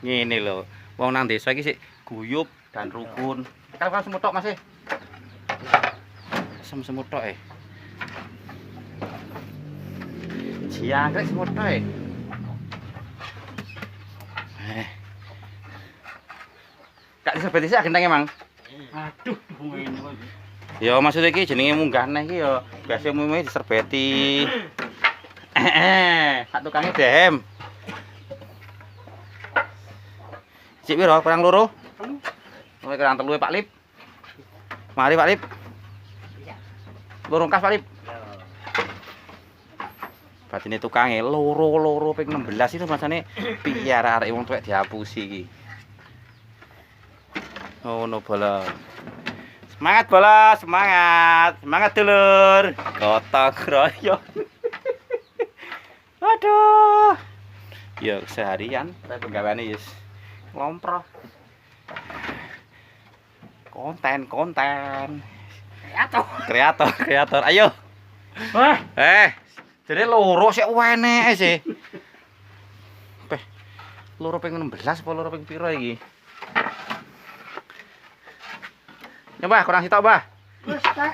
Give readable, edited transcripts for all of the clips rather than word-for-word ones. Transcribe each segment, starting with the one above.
Ngene lho. Wong nang desa iki sik guyub dan rukun. Kalau semut tok Mas. Semut tok Jangkrik semut tok Kak diserbeti sik gentenge, Mang. Aduh, ngene kok. Ya maksud iki jenenge munggah neh iki ya biasa umume diserbeti. Sak tukange dehem. Cik piro? Kurang loro? Oh, kurang telu Pak Lip. Mari Pak Lip. Loro kas Pak Lip. Batine tukange loro ping 16 itu masane piye arek wong tuwek dihapusi iki. Oh no bola. Semangat bola, semangat. Semangat dulur. Gotong royong. Waduh. Ya seharian saya penggaweane yes. Lomproh. Konten. Kreator. Ayo. Wah, Jadi loro sik enek sih. Peh. Loro ping 16 apa loro ping piro iki? Nyoba kurang sitok, Mbah. wis tak.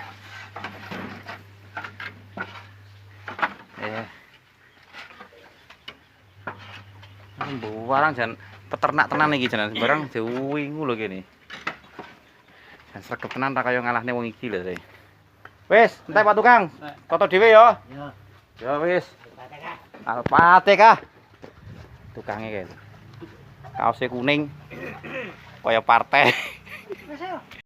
Barang jan peternak tenan iki jan barang diwingu lho kene. Jan sregep tenan ra kaya ngalahne wong iki lho. Wis, entek Pak Tukang. Foto dhewe ya. Ya. Ya wis. Alpate kah? Tukange kae. Kaose kuning. Kaya partai. Wis ayo.